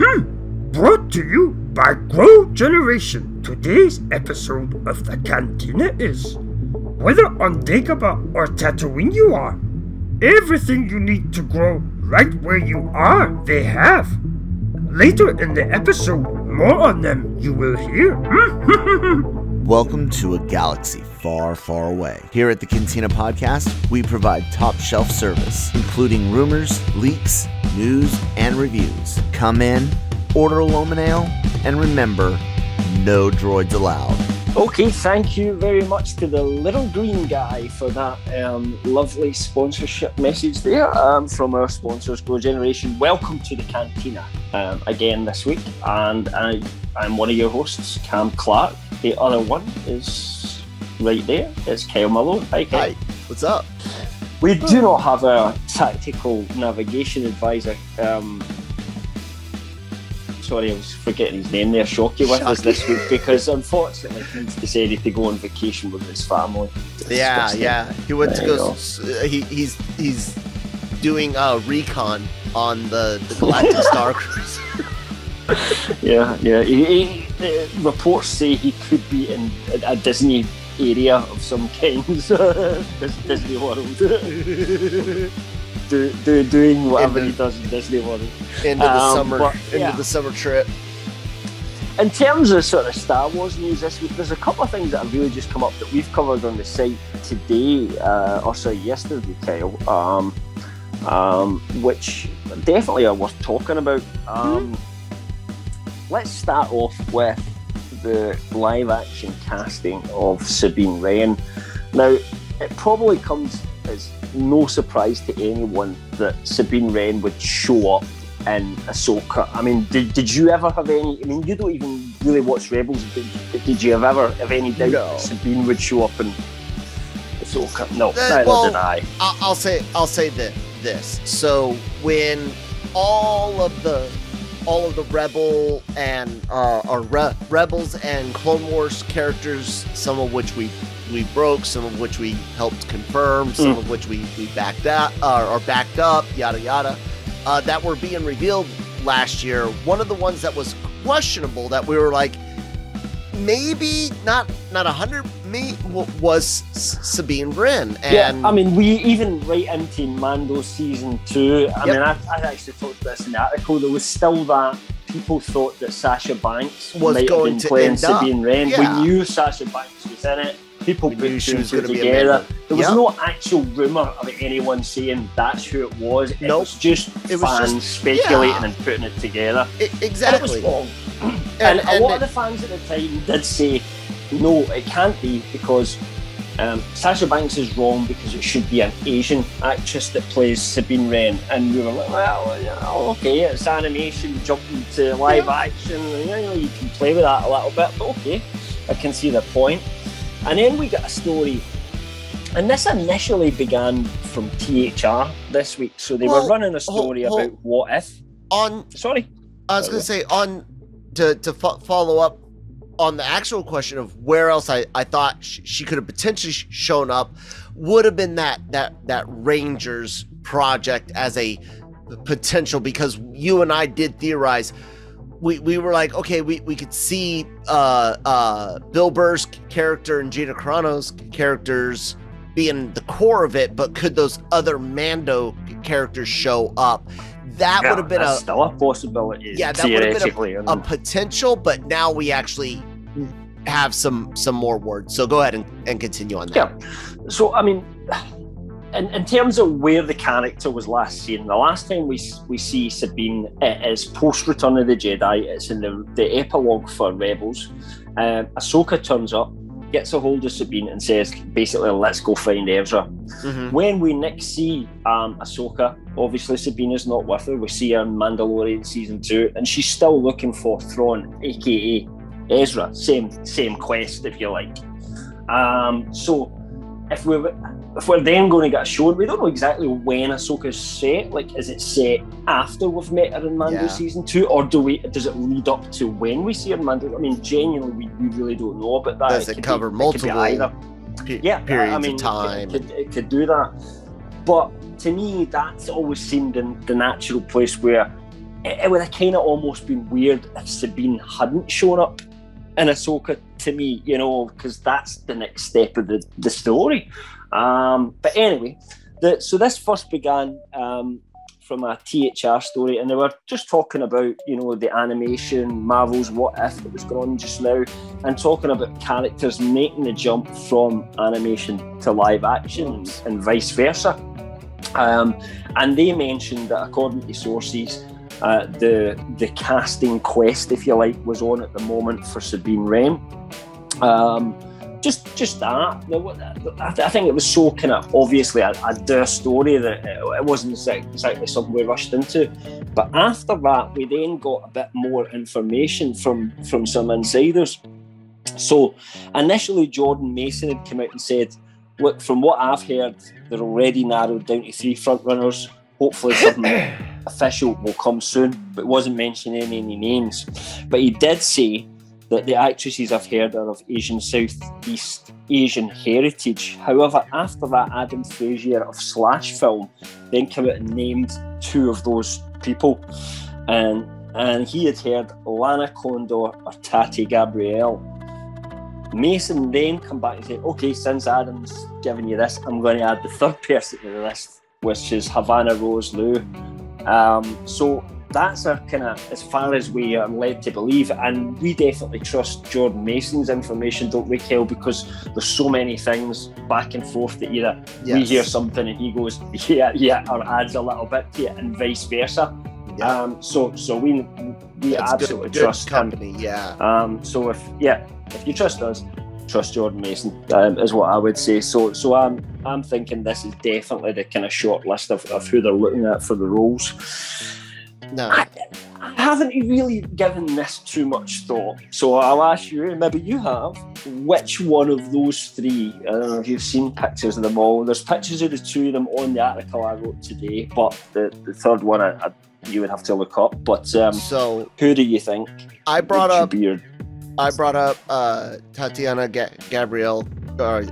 Brought to you by Grow Generation. Today's episode of the Cantina is, whether on Dagobah or Tatooine you are, everything you need to grow right where you are, they have. Later in the episode, more on them you will hear. Welcome to a galaxy far, far away. Here at the Cantina Podcast, we provide top-shelf service, including rumors, leaks, news, and reviews. Come in, order a Loman-ale, and remember, no droids allowed. Okay, thank you very much to the little green guy for that lovely sponsorship message there from our sponsors, Grow Generation. Welcome to the Cantina again this week, and I'm one of your hosts, Cam Clark. The other one is right there. It's Kyle Malone. Hi, Kyle. Hi, what's up? We do not have a tactical navigation advisor. Sorry, I was forgetting his name there. Shockey with us this week because unfortunately he's decided to go on vacation with his family. Yeah. He went to go. He's doing recon on the Galactic Star Cruiser. Yeah. Reports say he could be in a Disney area of some kind. Disney World. Doing whatever he does in Disney World. Into the summer trip. In terms of sort of Star Wars news this week, there's a couple of things that have really just come up that we've covered on the site today, yesterday, Kyle, which definitely are worth talking about. Let's start off with the live-action casting of Sabine Wren. Now, it probably comes as no surprise to anyone that Sabine Wren would show up in Ahsoka. I mean, did you ever have any? I mean, you don't even really watch Rebels. Did you ever have any doubt that Sabine would show up in Ahsoka? No, neither did I. I'll say this. So when all of the Rebels and Clone Wars characters, some of which we broke, some of which we helped confirm, some of which we backed up, yada yada, that were being revealed last year. One of the ones that was questionable, that we were like, maybe not 100, was Sabine Wren. And I mean, we even right into Mando season 2. I mean, I actually talked about this in the article. There was still that people thought that Sasha Banks might have been playing Sabine Wren. Yeah. We knew Sasha Banks was in it. People put two and two together. There was no actual rumour of anyone saying that's who it was. It was just fans speculating and putting it together. Exactly. And it was wrong. And a lot of the fans at the time did say, no, it can't be, because Sasha Banks is wrong because it should be an Asian actress that plays Sabine Wren. And we were like, well, okay, it's animation, jumping to live action. You can play with that a little bit, but okay, I can see the point. And then we got a story, and this initially began from THR this week. So they were running a story about what if. I was going to say, to follow up on the actual question of where else I thought she could have potentially shown up, would have been that Rangers project as a potential, because you and I did theorize. We were like, okay, we could see Bill Burr's character and Gina Carano's characters being the core of it, but could those other Mando characters show up? That would have been still a possibility. Yeah, that would have been a potential, but now we actually have some more words. So go ahead and continue on that. Yeah. So, I mean, in terms of where the character was last seen, the last time we see Sabine is post Return of the Jedi. It's in the epilogue for Rebels. Ahsoka turns up, gets a hold of Sabine and says, basically, let's go find Ezra. When we next see Ahsoka, obviously Sabine is not with her. We see her in Mandalorian season 2, and she's still looking for Thrawn, aka Ezra. Same quest, if you like. So if we're then going to get shown, we don't know exactly when Ahsoka's set. Like, is it set after we've met her in Mando season 2, or does it lead up to when we see her in Mando? I mean, genuinely, we really don't know about that. Does it cover multiple periods of time? It could do that. But to me, that's always seemed in the natural place where it would have kind of almost been weird if Sabine hadn't shown up in Ahsoka to me, you know, because that's the next step of the story. But anyway, so this first began from a THR story, and they were just talking about, you know, the animation, Marvel's What If that was going on just now, and talking about characters making the jump from animation to live action and vice versa. And they mentioned that according to sources, the casting quest, if you like, was on at the moment for Sabine Wren. Just that. I think it was so kind of obviously a their story that it wasn't exactly something we rushed into. But after that, we then got a bit more information from some insiders. So initially, Jordan Maison had come out and said, "Look, from what I've heard, they're already narrowed down to 3 frontrunners. Hopefully something official will come soon," but wasn't mentioning any names. But he did say that the actresses I've heard are of Southeast Asian heritage. However, after that, Adam Frazier of Slash Film then came out and named 2 of those people. And he had heard Lana Condor or Tati Gabrielle. Mason then come back and said, okay, since Adam's given you this, I'm going to add the 3rd person to the list, which is Havana Rose Liu. So that's a kind of as far as we are led to believe, and we definitely trust Jordan Mason's information, don't we, Kel? Because there's so many things back and forth that either we hear something and he goes, yeah, or adds a little bit to it, and vice versa. So we that's absolutely good trust company. Him. So if you trust us, trust Jordan Maison, is what I would say. So I'm thinking this is definitely the kind of short list of who they're looking at for the roles. No, I haven't really given this too much thought, so I'll ask you, maybe you have, which one of those 3, I don't know if you've seen pictures of them all. There's pictures of the 2 of them on the article I wrote today, but the 3rd one you would have to look up. But so who do you think? I brought up Tatiana Gabrielle, or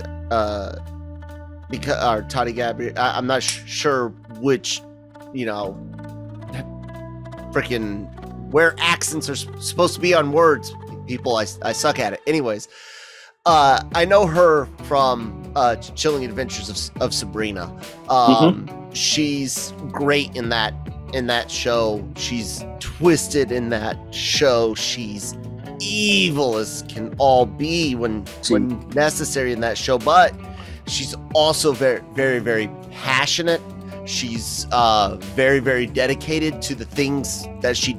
Tati Gabrielle. I'm not sure which, you know, freaking where accents are supposed to be on words. People, I suck at it. Anyways, I know her from Chilling Adventures of Sabrina. She's great in that show. She's twisted in that show. She's evil as can all be when necessary in that show, but she's also very, very, very passionate. She's very, very dedicated to the things that she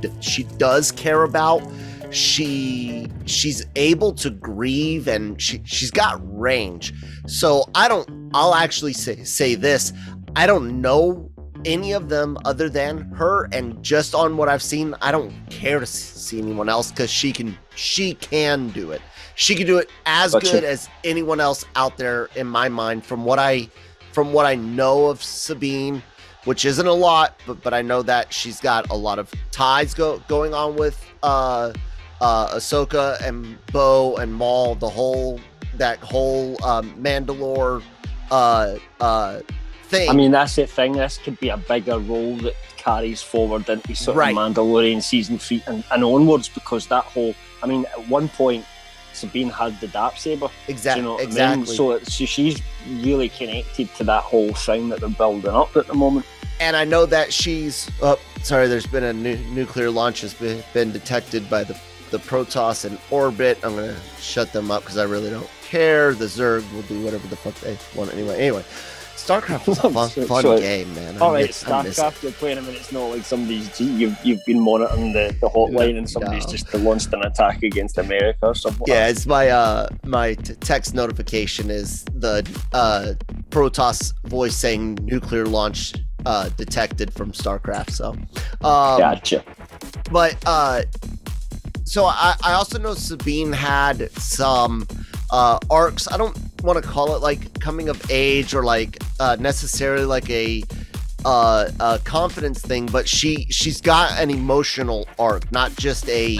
does care about. She's able to grieve, and she's got range. So I'll actually say this. I don't know any of them other than her, and just on what I've seen, I don't care to see anyone else, because she can do it. She can do it as good as anyone else out there in my mind, from what I know of Sabine, which isn't a lot, but I know that she's got a lot of ties going on with Ahsoka and Bo and Maul, that whole Mandalore thing. I mean, that's the thing. This could be a bigger role that carries forward into sort of Mandalorian season 3 and onwards, because that whole, I mean, at one point Sabine had the Darksaber. Exactly. You know what I mean? So she's really connected to that whole thing that they're building up at the moment. And I know that there's been a nuclear launch has been detected by the Protoss in orbit. I'm going to shut them up because I really don't care. The Zerg will do whatever the fuck they want anyway. StarCraft is a fun game, man. All right, StarCraft, you're playing them, and it's not like somebody's you've been monitoring the hotline, and somebody's just launched an attack against America or something. Yeah, it's my text notification is the Protoss voice saying nuclear launch detected from StarCraft. So, gotcha. But so I also know Sabine had some arcs. I don't want to call it like coming of age or like necessarily like a confidence thing, but she's got an emotional arc, not just a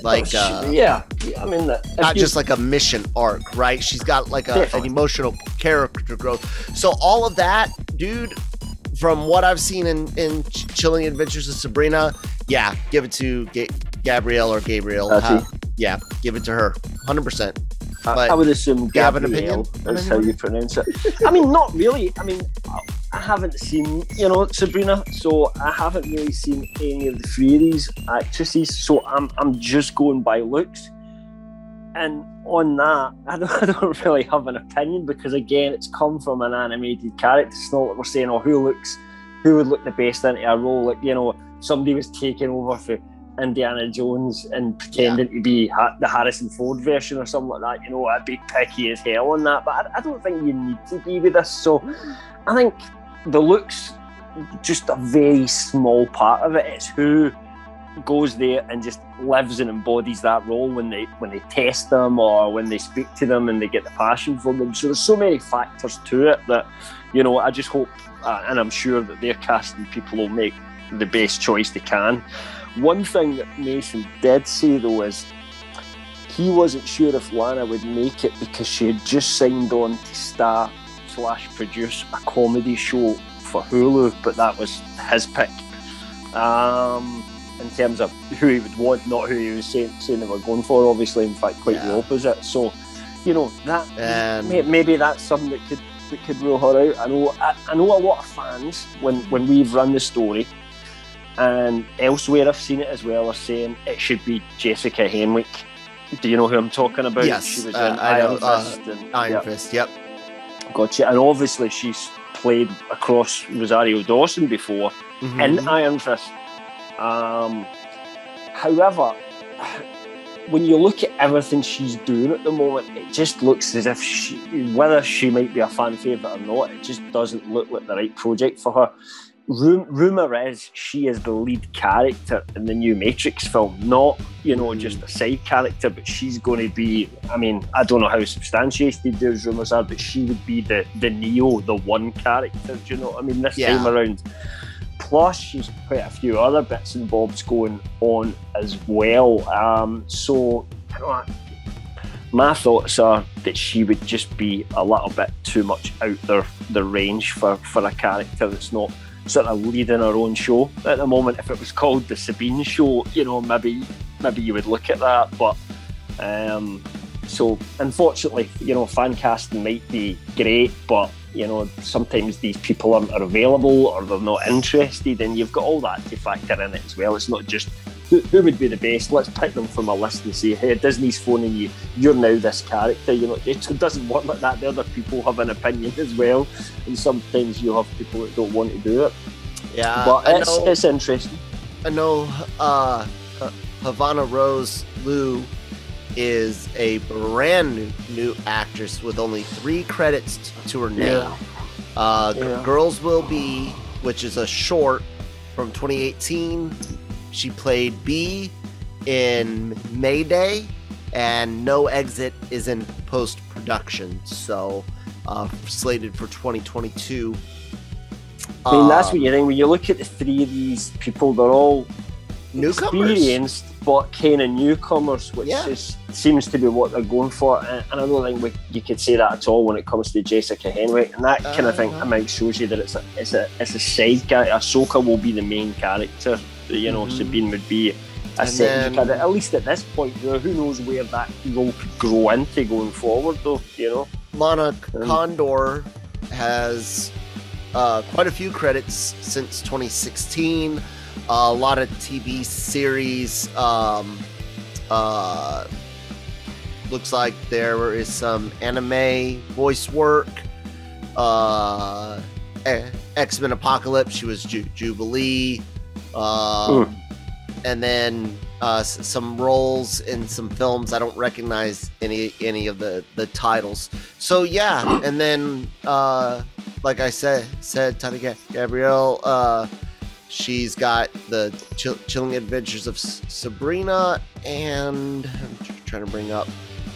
like I mean not just like a mission arc, right? She's got like an emotional character growth. So all of that, dude, from what I've seen in Chilling Adventures of Sabrina, Yeah, give it to Gabrielle or Gabriel. Yeah, give it to her, 100%. I would assume Gabrielle is how you pronounce it. I mean, not really. I mean, I haven't seen, Sabrina, so I haven't really seen any of the three of these actresses. So I'm just going by looks, and on that, I don't really have an opinion because again, it's come from an animated character. It's not like we're saying, who would look the best into a role. Like somebody was taking over for Indiana Jones and pretending to be the Harrison Ford version or something like that, I'd be picky as hell on that, but I don't think you need to be with this. So I think the looks just a very small part of it. It's who goes there and just lives and embodies that role when they test them or when they speak to them and they get the passion from them. So there's so many factors to it that I just hope and I'm sure that their casting people will make the best choice they can. One thing that Mason did say though is he wasn't sure if Lana would make it because she had just signed on to star/produce a comedy show for Hulu, but that was his pick in terms of who he would want, not who he was saying they were going for. Obviously, in fact, quite the opposite. So, that maybe that's something that could rule her out. I know a lot of fans when we've run the story. And elsewhere I've seen it as well, are saying it should be Jessica Henwick. Do you know who I'm talking about? Yes, she was in Iron Fist. Iron Fist, yep. Gotcha. And obviously she's played across Rosario Dawson before in Iron Fist. However, when you look at everything she's doing at the moment, it just looks as if whether she might be a fan favourite or not, it just doesn't look like the right project for her. Rumour is she is the lead character in the new Matrix film, not just a side character, but she's going to be, I don't know how substantiated those rumours are, but she would be the Neo, the one character, do you know what I mean, this time around. Plus she's quite a few other bits and bobs going on as well, so my thoughts are that she would just be a little bit too much out the range for a character that's not sort of leading her own show at the moment. If it was called the Sabine Show, maybe you would look at that, but so unfortunately, fan casting might be great, but sometimes these people aren't available or they're not interested, and you've got all that to factor in it as well. It's not just who would be the best. Let's pick them from a list and say, hey, Disney's phoning you, you're now this character. It doesn't work like that. The other people have an opinion as well, and sometimes you have people that don't want to do it. Yeah, but it's interesting. I know Havana Rose Liu is a brand new actress with only 3 credits to her name. Girls Will Be, which is a short from 2018. She played B in Mayday, and No Exit is in post-production, so slated for 2022. That's what you think. When you look at the 3 of these people, they're all newcomers, experienced, but kind of newcomers, which seems to be what they're going for. And I don't think you could say that at all when it comes to Jessica Henwick. And that kind of thing, I might shows you that it's a side character. Ahsoka will be the main character. Sabine would be a second character. At least at this point, who knows where that role could grow into going forward, though. Lana Condor has quite a few credits since 2016. A lot of TV series. Looks like there is some anime voice work. X-Men Apocalypse, she was Jubilee. And then some roles in some films. I don't recognize any of the titles. So yeah, and then like I said Taika Gabrielle, she's got the Chilling Adventures of Sabrina, and I'm trying to bring up.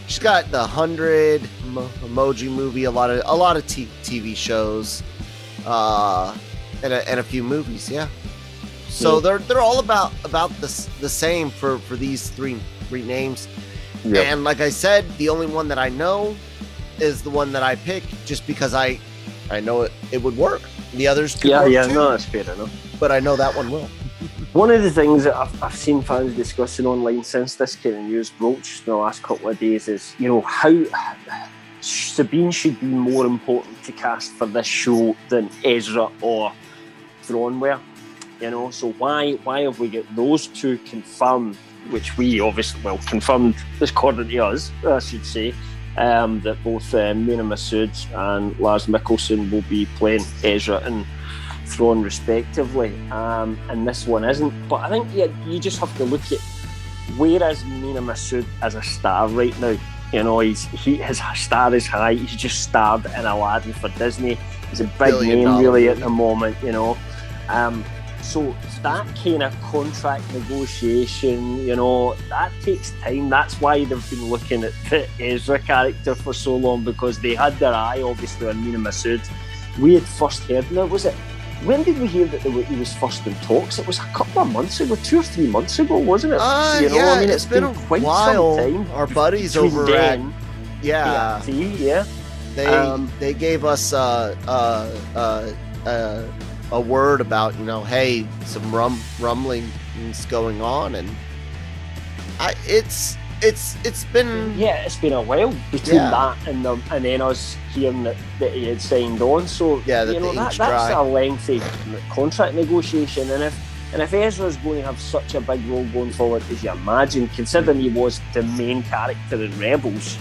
She's got the 100 Emoji Movie, a lot of TV shows, and a few movies. Yeah. So they're all about the same for these three names. Yep. And like I said, the only one that I know is the one that I pick, just because I know it would work. The others could work too. No, that's fair enough. But I know that one will. One of the things that I've seen fans discussing online since this kind of news broached in the last couple of days is, how Sabine should be more important to cast for this show than Ezra or Thrawn were. So why have we got those two confirmed, which we obviously, confirmed according to us, I should say, that both Mina Massoud and Lars Mikkelsen will be playing Ezra and Thrawn respectively, and this one isn't. But I think you just have to look at where is Mina Massoud as a star right now. His star is high. He's just starred in Aladdin for Disney. He's a big name really at the moment. So that kind of contract negotiation, that takes time. That's why they've been looking at the Ezra character for so long, because they had their eye obviously on Mina Massoud. We had first heard, when did we hear that he was first in talks? It was a couple of months ago, 2 or 3 months ago, wasn't it? It's been quite while. Some time. Our buddies over at PRT, they gave us a word about, hey, some rumblings going on, and it's been it's been a while between that and then us hearing that he had signed on. So that's a lengthy contract negotiation, and if Ezra's going to have such a big role going forward as you imagine, considering he was the main character in Rebels,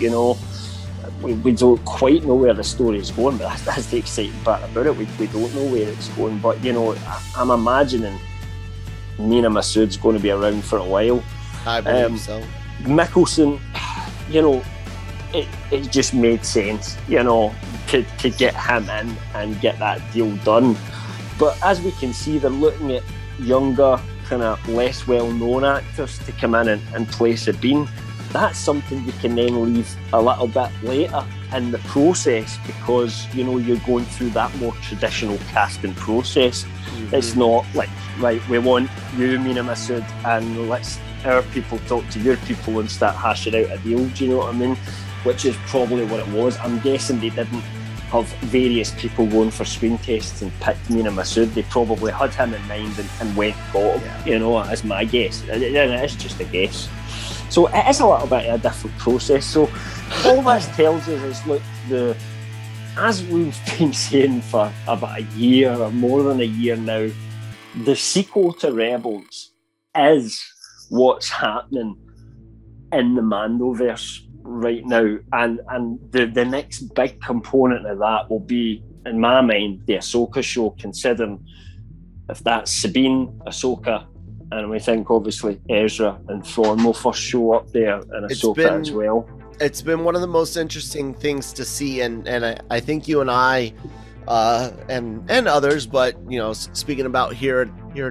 we don't quite know where the story is going, but that's the exciting part about it. We don't know where it's going, but I'm imagining Mina Massoud's going to be around for a while. I believe so. Mikkelsen, it just made sense, to get him in and get that deal done. But as we can see, they're looking at younger, kind of less well-known actors to come in and play Sabine. That's something you can then leave a little bit later in the process, because you're going through that more traditional casting process. Mm-hmm. It's not like, right, we want you, Mina Massoud, and let's our people talk to your people and start hashing out a deal. Do you know what I mean? Which is probably what it was. I'm guessing they didn't have various people going for screen tests and picked Mina Massoud. They probably had him in mind and went got him. That's my guess. It's just a guess. So it is a little bit of a different process. So all this tells us is, look, as we've been saying for about a year or more than a year now, the sequel to Rebels is what's happening in the Mandoverse right now, and the next big component of that will be, in my mind, the Ahsoka show, considering if that's Sabine, Ahsoka, and we think obviously Ezra and Thrawn will first show up there, and Ahsoka as well. It's been one of the most interesting things to see, and I think you and I and others, but speaking about here at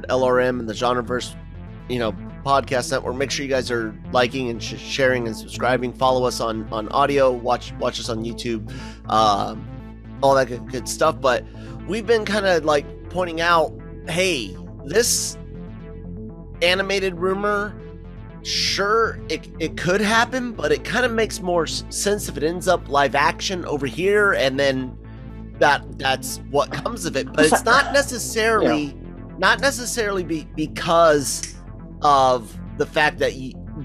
LRM and the Genreverse, podcast network, make sure you guys are liking and sharing and subscribing. Follow us on audio, watch us on YouTube, all that good stuff. But we've been kind of like pointing out, hey, this animated rumor, sure, it could happen, but it kind of makes more sense if it ends up live action over here, and then that's what comes of it. But it's not necessarily because of the fact that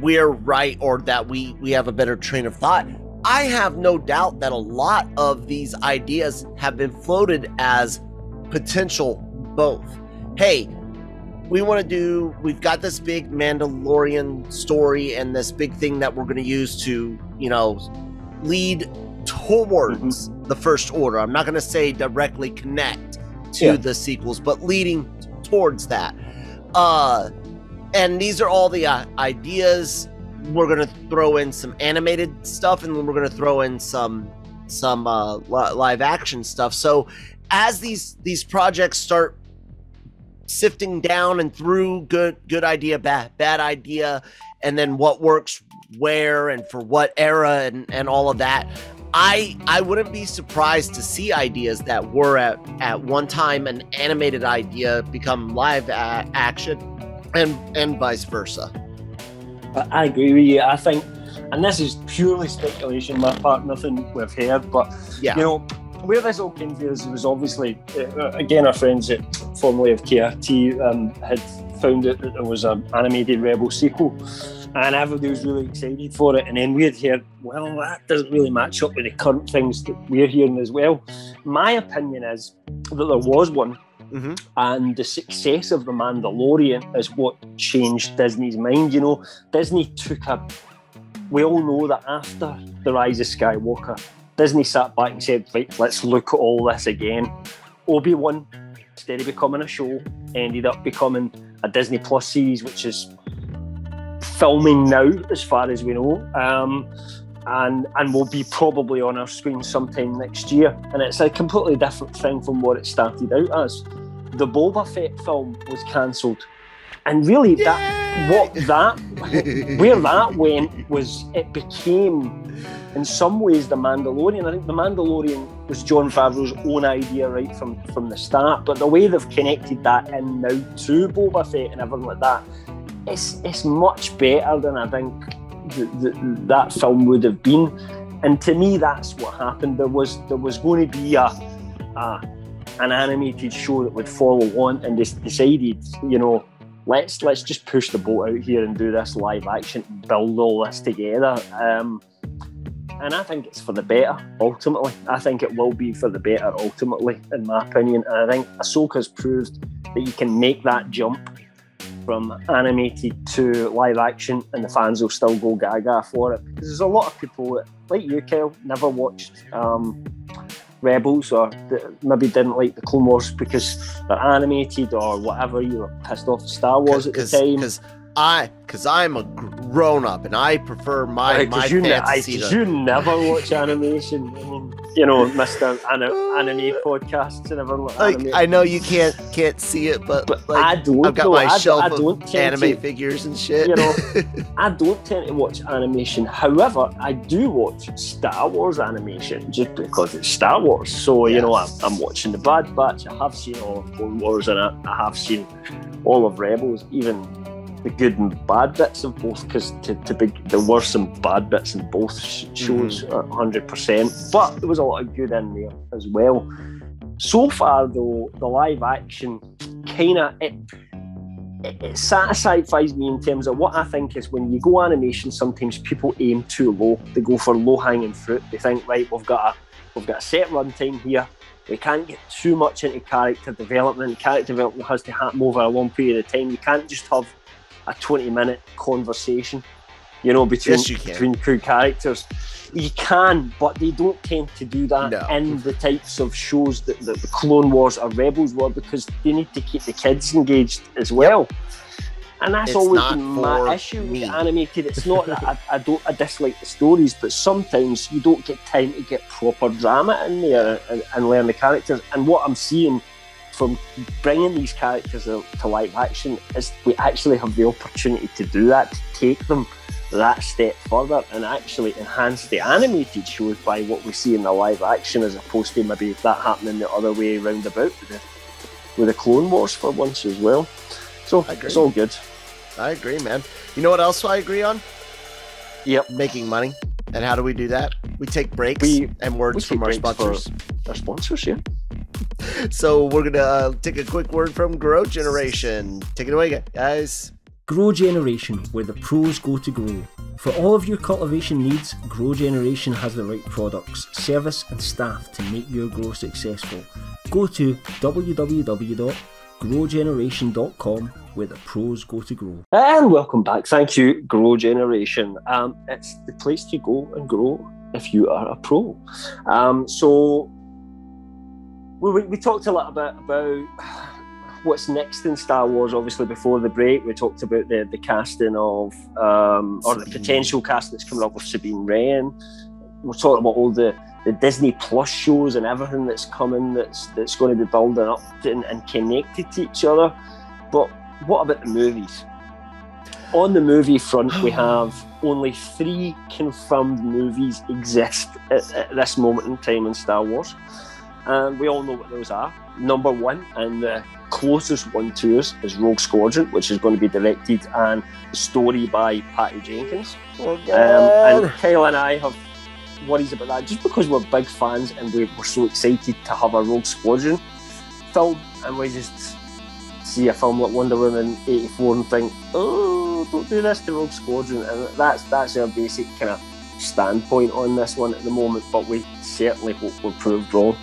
we're right or that we have a better train of thought. I have no doubt that a lot of these ideas have been floated as potential both. Hey, we've got this big Mandalorian story and this big thing that we're going to use to, lead towards the First Order. I'm not going to say directly connect to the sequels, but leading towards that. And these are all the ideas. We're going to throw in some animated stuff, and then we're going to throw in some live action stuff. So as these projects start sifting down and through good idea, bad idea, and then what works where and for what era and all of that, I wouldn't be surprised to see ideas that were at one time an animated idea become live action, and vice versa. I agree with you. I think, and this is purely speculation on my part, nothing we've heard, but where this all came from was obviously, again, our friends at formerly of KRT had found out that there was an animated Rebel sequel, and everybody was really excited for it. And then we'd heard, well, that doesn't really match up with the current things that we're hearing as well. My opinion is that there was one, and the success of The Mandalorian is what changed Disney's mind. You know, Disney took we all know that after The Rise of Skywalker, Disney sat back and said, right, let's look at all this again. Obi-Wan, instead of becoming a show, ended up becoming a Disney Plus series, which is filming now, as far as we know, and will be probably on our screen sometime next year. And it's a completely different thing from what it started out as. The Boba Fett film was cancelled, and really where that went was it became, in some ways, The Mandalorian. I think The Mandalorian was Jon Favreau's own idea right from the start, but the way they've connected that in now to Boba Fett and everything like that, it's much better than I think that film would have been. And to me, that's what happened. There was going to be an animated show that would follow on, and they decided, you know, let's just push the boat out here and do this live action, build all this together. And I think it's for the better, ultimately. I think it will be for the better, ultimately, in my opinion. And I think Ahsoka's proved that you can make that jump from animated to live action, and the fans will still go gaga for it. Because there's a lot of people that, like you, Kyle, never watched Rebels, or maybe didn't like the Clone Wars because they're animated or whatever. You were pissed off at Star Wars at the time. Because I'm a grown up and I prefer my fantasy. You never watch animation. I mean, you know, Mr. Anime podcasts and everything like that. I know you can't see it, but like, I don't. I've got my shelf of anime figures and shit. You know, I don't tend to watch animation. However, I do watch Star Wars animation just because it's Star Wars. So, you know, I'm watching The Bad Batch. I have seen all of Clone Wars, and I have seen all of Rebels, even the good and bad bits of both, because there were some bad bits in both shows, 100%, but there was a lot of good in there as well. So far though, the live action kind of it satisfies me in terms of what I think is, when you go animation, sometimes people aim too low. They go for low-hanging fruit. They think, right, we've got a set runtime here. We can't get too much into character development. Character development has to happen over a long period of time. You can't just have a 20-minute conversation, you know, between two characters. You can, but they don't tend to do that in the types of shows that the Clone Wars or Rebels were, because they need to keep the kids engaged as well. And that's always been my issue with animated. It's not that I dislike the stories, but sometimes you don't get time to get proper drama in there and learn the characters. And what I'm seeing from bringing these characters to live action is we actually have the opportunity to do that, to take them that step further and actually enhance the animated shows by what we see in the live action, as opposed to maybe that happening the other way round about with the Clone Wars for once as well. So it's all good. I agree, man. You know what else I agree on? Yep. Making money. And how do we do that? We take breaks and words from our sponsors. Our sponsors, yeah. So we're going to take a quick word from Grow Generation. Take it away, guys. Grow Generation, where the pros go to grow. For all of your cultivation needs, Grow Generation has the right products, service and staff to make your grow successful. Go to www.growgeneration.com, where the pros go to grow. And welcome back. Thank you, Grow Generation. It's the place to go and grow if you are a pro. So we talked a lot about what's next in Star Wars. Obviously, before the break, we talked about the casting of, or the potential casting that's coming up with Sabine Wren. We're talking about all the Disney Plus shows and everything that's coming, that's going to be building up and connected to each other. But what about the movies? On the movie front, we have only 3 confirmed movies exist at this moment in time in Star Wars. And we all know what those are. Number 1, and the closest one to us, is Rogue Squadron, which is going to be directed and story by Patty Jenkins. And Kyle and I have worries about that, just because we're big fans and we're so excited to have a Rogue Squadron film, and we just see a film like Wonder Woman 84 and think, oh, don't do this to Rogue Squadron, and that's our basic kind of standpoint on this one at the moment, but we certainly hope we're proved wrong.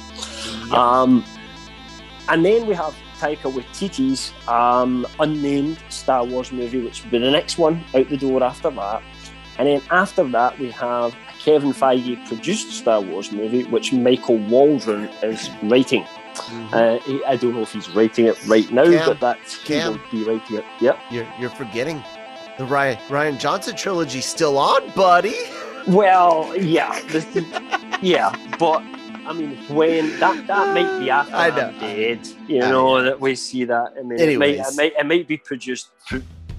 Yep. And then we have Taika Waititi's unnamed Star Wars movie, which will be the next one out the door after that. And then after that, we have a Kevin Feige produced Star Wars movie, which Michael Waldron is writing. Mm-hmm. I don't know if he's writing it right now, but he will be writing it. Yep. You're forgetting the Rian Johnson trilogy still on, buddy. Well, yeah, but I mean, when that might be after I'm dead, that we see that. I mean, it might be produced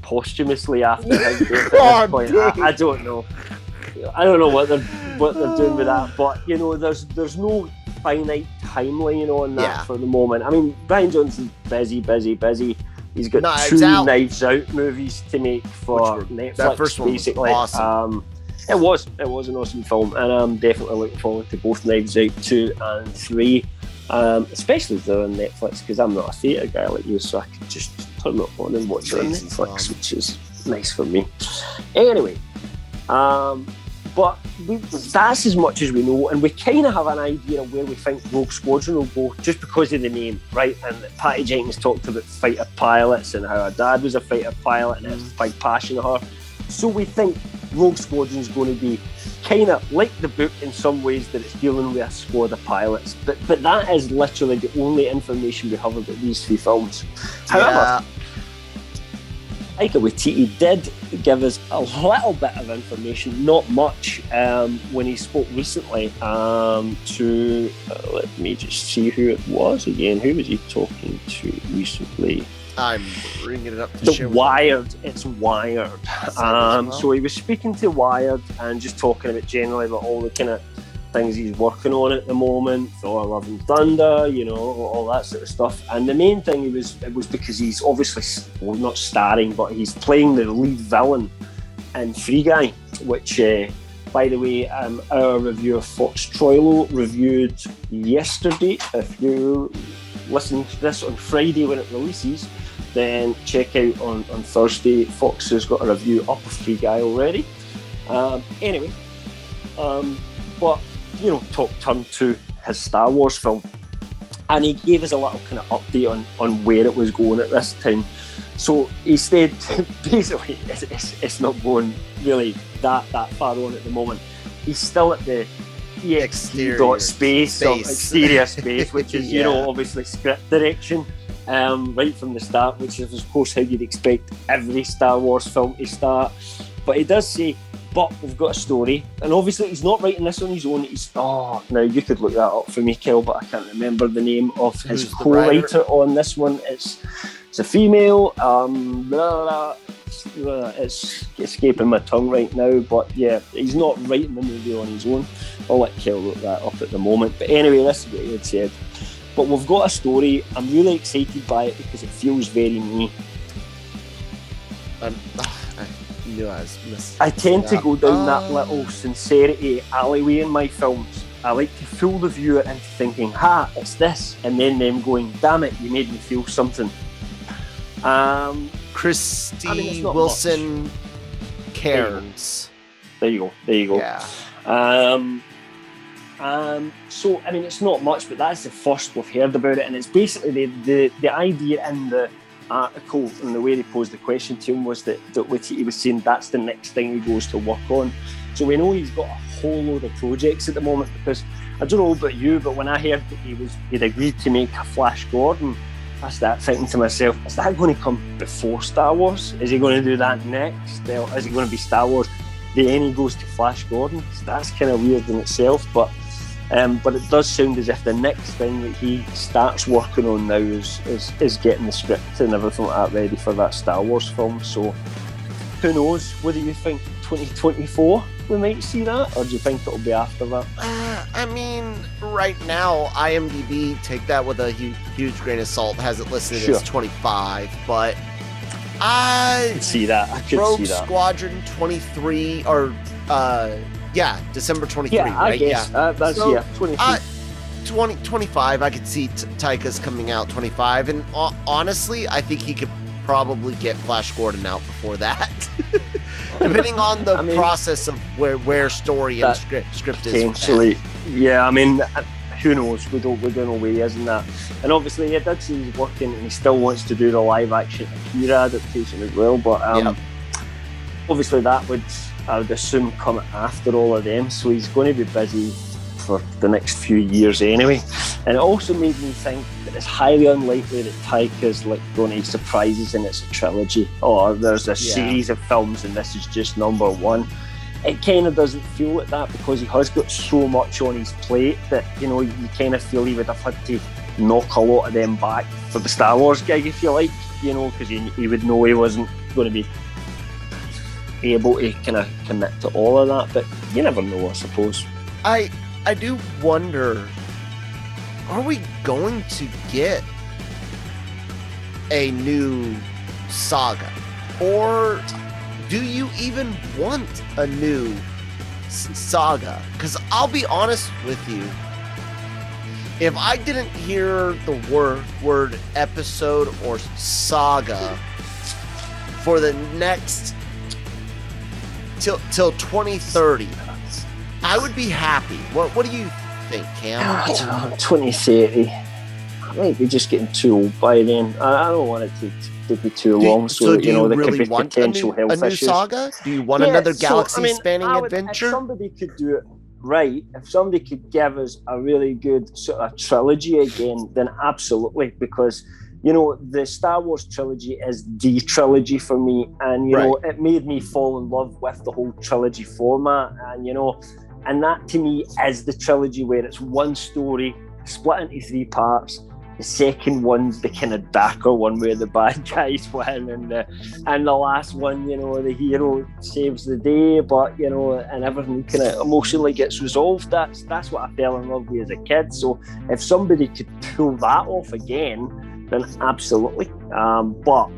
posthumously after his death. At this point. I don't know. I don't know what they're doing with that, but there's no finite timeline on that for the moment. I mean, Rian Johnson's busy. He's got two Knives Out movies to make for Netflix. That first one basically. Was awesome. It was an awesome film, and I'm definitely looking forward to both Knives Out 2 and 3, especially if they're on Netflix, because I'm not a theatre guy like you, so I can just turn it on and watch it on Netflix, which is nice for me. Anyway, but that's as much as we know, and we kind of have an idea of where we think Rogue Squadron will go just because of the name, right? And Patty Jenkins talked about fighter pilots and how her dad was a fighter pilot and it was a big passion of her. So we think Rogue Squadron is going to be kind of like the book in some ways, that it's dealing with a squad of pilots. But that is literally the only information we have about these three films. However, Taika Waititi did give us a little bit of information, not much, when he spoke recently to, let me just see who it was again. Who was he talking to recently? I'm bringing it up to share with Wired. It's Wired. So he was speaking to Wired and just talking about generally about all the kind of things he's working on at the moment, Thor: Love and Thunder, all that sort of stuff. And the main thing it was because he's obviously not starring, but he's playing the lead villain in Free Guy, which, by the way, our reviewer Fox Troilo reviewed yesterday. If you listen to this on Friday when it releases, then check out on Thursday. Fox has got a review up of Free Guy already. Anyway, but turn to his Star Wars film, and he gave us a little kind of update on where it was going at this time. So he said basically it's not going really that far on at the moment. He's still at the exterior space, which is obviously script direction, right from the start, which is of course how you'd expect every Star Wars film to start. But he does say, but we've got a story, and obviously he's not writing this on his own. Now you could look that up for me, Kel, but I can't remember the name of his co-writer on this one. It's a female. It's escaping my tongue right now, but yeah, he's not writing the movie on his own. I'll let Kel look that up at the moment. But anyway, this is what he had said. But we've got a story. I'm really excited by it because it feels very me. I tend to go down that little sincerity alleyway in my films. I like to fool the viewer into thinking, it's this, and then them going, damn it, you made me feel something. Christy Wilson Cairns. There you go. Yeah. So, I mean, it's not much, but that's the first we've heard about it, and it's basically the idea in the article and the way they posed the question to him was that he was saying that's the next thing he goes to work on. So we know he's got a whole load of projects at the moment, because I don't know about you, but when I heard that he'd agreed to make a Flash Gordon, I started thinking to myself, is that going to come before Star Wars? Is he going to do that next? Is he going to be Star Wars? Then he goes to Flash Gordon. So that's kind of weird in itself, but it does sound as if the next thing that he starts working on now is getting the script and everything like that ready for that Star Wars film. So who knows? What do you think? 2024 we might see that, or do you think it'll be after that? I mean, right now IMDb, take that with a huge grain of salt, has it listed as 25, but I could see that. Rogue Squadron 23 or December 23, right? I guess. That's 23. 25. I could see Taika's coming out 25, and honestly, I think he could probably get Flash Gordon out before that, depending on the process of where story and script is. Potentially, yeah. I mean, who knows? We don't know where he is in that. And obviously, he did say he's working, and he still wants to do the live action Akira adaptation as well. But obviously, that would, I would assume, come after all of them. So he's going to be busy for the next few years anyway. And it also made me think that it's highly unlikely that Taika's like going to surprise us and it's a trilogy, or there's a series of films and this is just number one. It kind of doesn't feel like that, because he has got so much on his plate that, you know, you kind of feel he would have had to knock a lot of them back for the Star Wars gig, if you like, you know, because he would know he wasn't going to be able to kind of commit to all of that. But you never know, I suppose. I do wonder, are we going to get a new saga? Or do you even want a new saga? Because I'll be honest with you, if I didn't hear the word episode or saga for the next till 2030, I would be happy. What do you think, Cam? 2030. I might be just getting too old by then. I don't want it to be too long. So do you know, you there really could be want potential a health new issues. saga? Do you want another galaxy-spanning adventure? If somebody could do it right, if somebody could give us a really good sort of trilogy again, then absolutely, because, you know, the Star Wars trilogy is the trilogy for me, and, you know, it made me fall in love with the whole trilogy format, and, you know, and that to me is the trilogy, where it's one story split into three parts. The second one's the kind of darker one where the bad guys win, and the last one, you know, the hero saves the day, but, you know, and everything kind of emotionally gets resolved. That's what I fell in love with as a kid. So if somebody could pull that off again, then absolutely. But,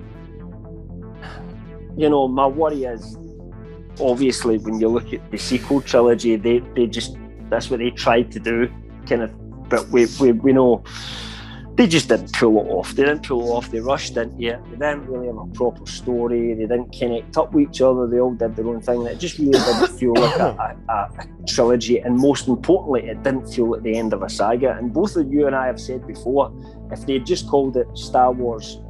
you know, my worry is, obviously, when you look at the sequel trilogy, they just, that's what they tried to do, kind of, but we know they just didn't pull it off. They rushed into it. They didn't really have a proper story. They didn't connect up with each other. They all did their own thing. It just really didn't feel like a trilogy. And most importantly, it didn't feel like the end of a saga. And both of you and I have said before, if they had just called it Star Wars,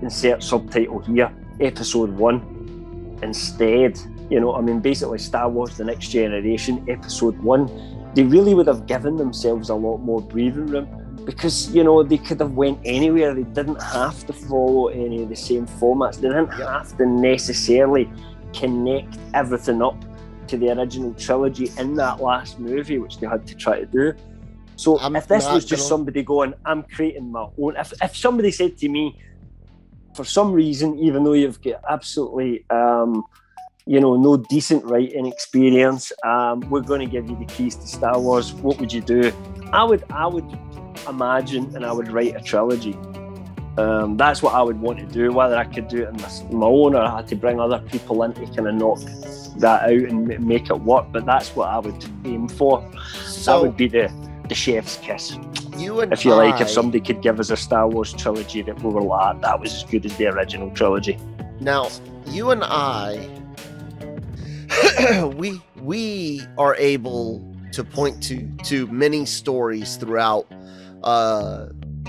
insert subtitle here, Episode 1, instead, you know, I mean, basically Star Wars The Next Generation, Episode 1, they really would have given themselves a lot more breathing room, because, you know, they could have went anywhere. They didn't have to follow any of the same formats. They didn't have to necessarily connect everything up to the original trilogy in that last movie, which they had to try to do. So if this was just somebody going, I'm creating my own, if somebody said to me, for some reason, even though you've got absolutely you know, no decent writing experience, we're going to give you the keys to Star Wars, what would you do? I would imagine, and I would write a trilogy. That's what I would want to do. Whether I could do it on my own, or I had to bring other people in to kind of knock that out and make it work, but that's what I would aim for. So that would be the chef's kiss. If you like, if somebody could give us a Star Wars trilogy that we were like, that was as good as the original trilogy. Now, you and I, we are able to point to many stories throughout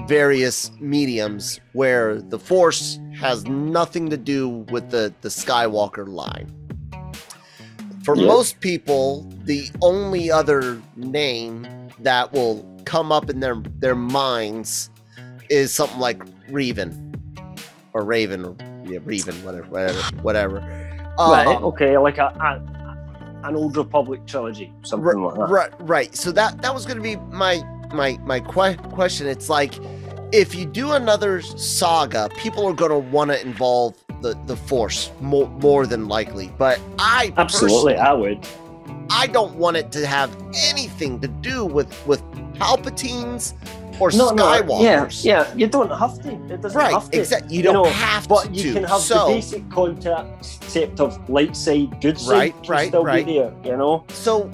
various mediums where the Force has nothing to do with the Skywalker line. For most people, the only other name that will come up in their minds is something like Revan, or Raven, or Revan, whatever. Right. Okay. Like an Old Republic trilogy, something like that. Right. So that was going to be my question. It's like, if you do another saga, people are going to want to involve the Force more than likely. But I would. I don't want it to have anything to do with Palpatines or Skywalkers. Yeah, you don't have to. It doesn't have to. Exactly. You don't have but to. But you can have the basic concept of light side, good side. Right. Be there, you know. So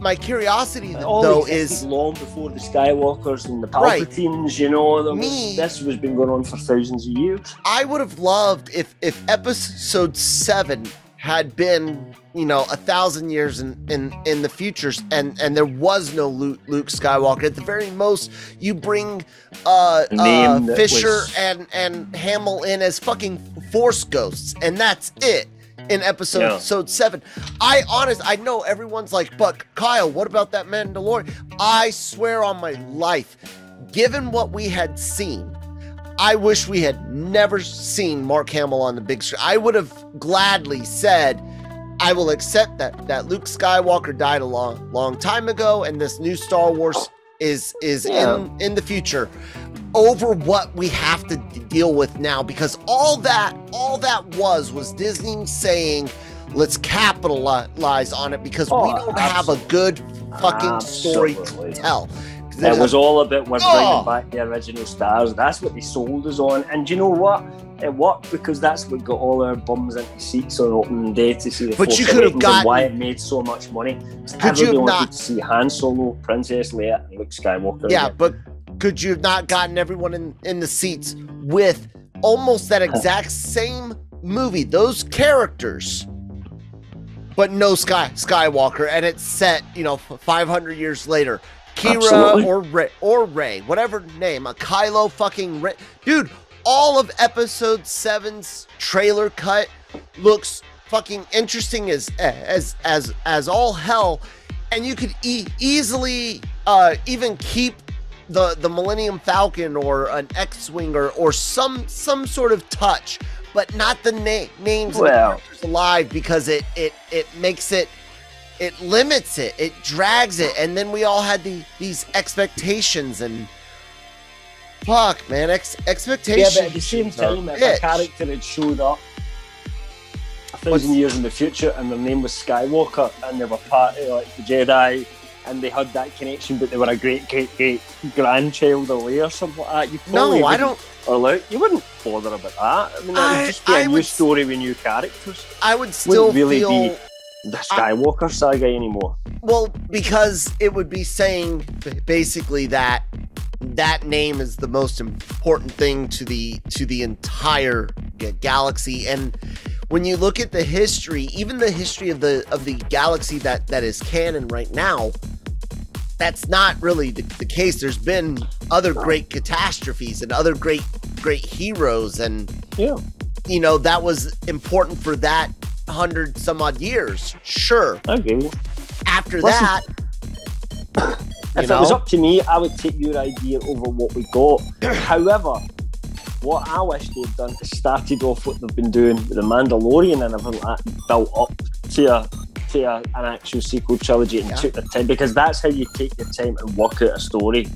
my curiosity all though existed is long before the Skywalkers and the Palpatines. You know, this has been going on for thousands of years. I would have loved if Episode 7 had been, 1,000 years in the futures, and there was no Luke Skywalker. At the very most, you bring Fisher and Hamill in as fucking Force ghosts, and that's it. In episode 7, I know everyone's like, but Kyle, what about that Mandalorian? I swear on my life, given what we had seen, I wish we had never seen Mark Hamill on the big screen. I would have gladly said, I will accept that Luke Skywalker died a long time ago, and this new Star Wars is in the future, over what we have to deal with now, because all that was Disney saying, let's capitalize on it, because we don't have a good fucking story to tell. It was all about we're bringing back the original stars. That's what they sold us on, and you know what? It worked, because that's what got all our bums into seats on opening day to see the But you could have gotten why it made so much money. Could you have not to see Han Solo, Princess Leia, and Luke Skywalker? Yeah, but could you have not gotten everyone in the seats with almost that exact same movie, those characters, but no Skywalker, and it's set, 500 years later? Kira or Rey, whatever name, a Kylo fucking Rey. Dude, all of Episode 7's trailer cut looks fucking interesting as all hell, and you could easily even keep the Millennium Falcon or an X-Wing or some sort of touch, but not the names of the characters alive, because it makes it limits it, it drags it, and then we all had these expectations, and fuck, man, expectations. Yeah, but at the same time, if a character had showed up 1,000 years in the future and their name was Skywalker, and they were part of the Jedi, and they had that connection, but they were a great grandchild of Leia or something like that, you probably you wouldn't bother about that. I mean, it would just be a new story with new characters. I would still be the Skywalker saga anymore. Well, because it would be saying basically that name is the most important thing to the entire galaxy. And when you look at the history, even the history of the galaxy that is canon right now, that's not really the case. There's been other great catastrophes and other great heroes, and that was important for that 100 some odd years. Sure. Okay. After that, if it was up to me, I would take your idea over what we got. However, what I wish they'd done is started off what they've been doing with the Mandalorian and everything like that, built up to an actual sequel trilogy, and took the time, because that's how you take your time and work out a story.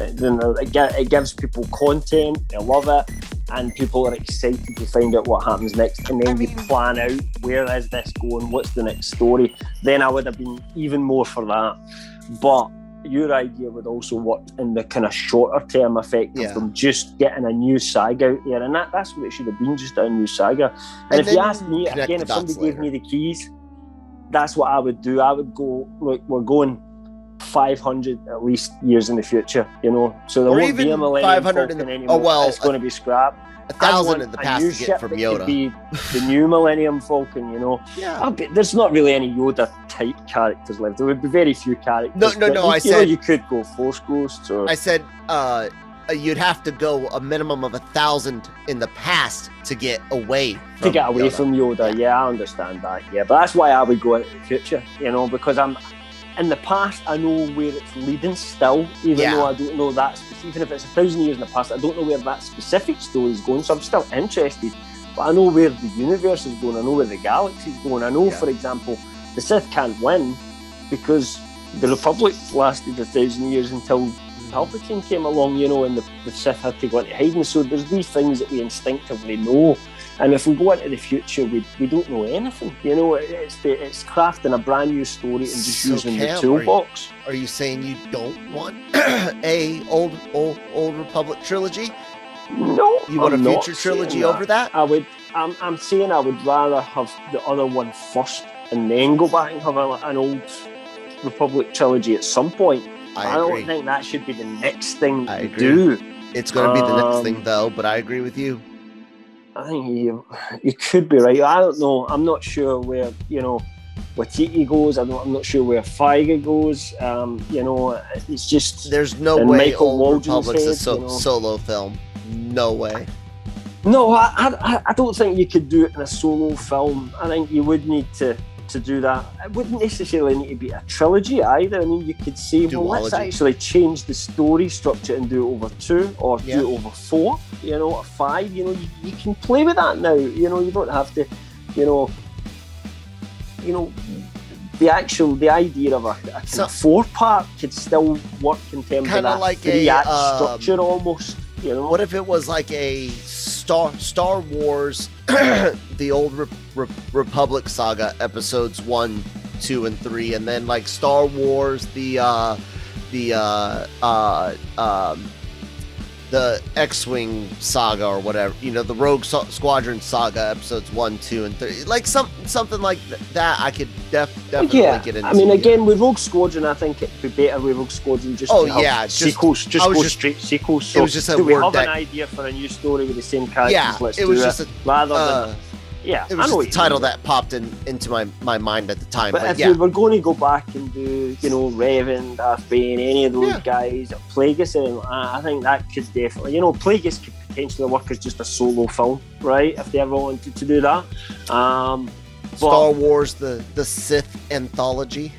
It gives people content, they love it, and people are excited to find out what happens next, and then you plan out, where is this going, what's the next story. Then I would have been even more for that. But your idea would also work in the kind of shorter term effect of them just getting a new saga out there, and that's what it should have been, just a new saga. And if you ask me, again, if somebody gave me the keys, that's what I would do. I would go, look, we're going 500 at least years in the future, so there won't be a Millennium 500 Falcon anymore. It's going to be scrapped. 1,000 in the past to get from Yoda. Be the new Millennium Falcon, there's not really any Yoda type characters left. There would be very few characters. No. I said you could go Force Ghosts. Or... I said you'd have to go a minimum of 1,000 in the past to get away from Yoda. Yeah, I understand that. Yeah, but that's why I would go into the future. Because in the past, I know where it's leading still, even though I don't know that. Even if it's 1,000 years in the past, I don't know where that specific story is going. So I'm still interested, but I know where the universe is going. I know where the galaxy is going. I know, for example, the Sith can't win because the Republic lasted 1,000 years until Palpatine came along, and the Sith had to go into hiding. So there's these things that we instinctively know. And if we go into the future, we don't know anything. It's crafting a brand new story and just using the toolbox. Are you saying you don't want a old Republic trilogy? No, you want a future trilogy over that? I'm saying I would rather have the other one first and then go back and have an old Republic trilogy at some point. I don't think that should be the next thing to do. It's going to be the next thing, though, but I agree with you. I think you could be right. I don't know. I'm not sure where, Waititi goes. I'm not sure where Feige goes. It's just... There's no way Old Republic's a solo film. No way. No, I don't think you could do it in a solo film. I think you would need to do that. It wouldn't necessarily need to be a trilogy either. I mean, you could say, let's actually change the story structure and do it over 2 or do it over 4, or 5. You can play with that now. You don't have to, the idea of a 4-part could still work in terms of that like 3-act structure almost. What if it was like a Star Wars, the Old Republic saga, episodes 1, 2, and 3, and then like Star Wars, the X-Wing saga or whatever, the Rogue Squadron saga, episodes 1, 2, and 3, like something like that. I could definitely get into. I mean, again, with Rogue Squadron, I think it'd be better with Rogue Squadron just sequels, straight sequels. So it was just a do we have an idea for a new story with the same characters? Let's it was just rather than. It was just a title that popped into my mind at the time. But if we were going to go back and do, Revan, Darth Bane, any of those guys, Plagueis, I think that could definitely, Plagueis could potentially work as just a solo film, right? If they ever wanted to do that. Star Wars, the Sith anthology.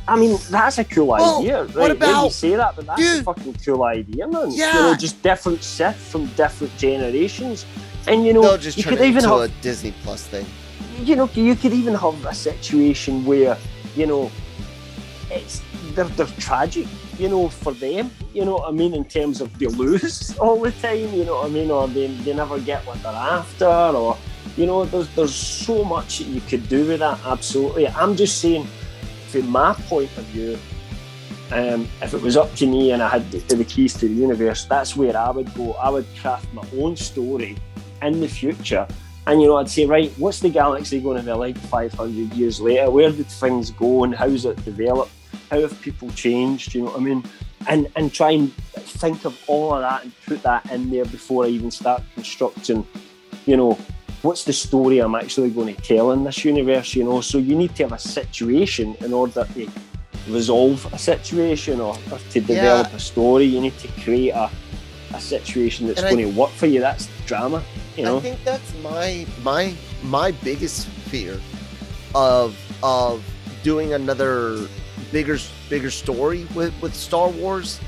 I mean, that's a cool idea, right? What about, you say that, but that's a fucking cool idea, man. Yeah. Just different Sith from different generations. And they'll just you turn could even have a Disney Plus thing. You could even have a situation where they're tragic, for them. You know what I mean, in terms of they lose all the time. You know what I mean, or they never get what they're after, or there's so much that you could do with that. Absolutely, I'm just saying, from my point of view. If it was up to me and I had the keys to the universe, that's where I would go. I would craft my own story in the future, and I'd say, right, what's the galaxy going to be like 500 years later? Where did things go and how's it developed? How have people changed? You know what I mean? And try and think of all of that and put that in there before I even start constructing, what's the story I'm actually going to tell in this universe? So you need to have a situation in order to resolve a situation or to develop a story. You need to create a situation that's going to work for you. That's drama, I think that's my biggest fear of doing another bigger story with Star Wars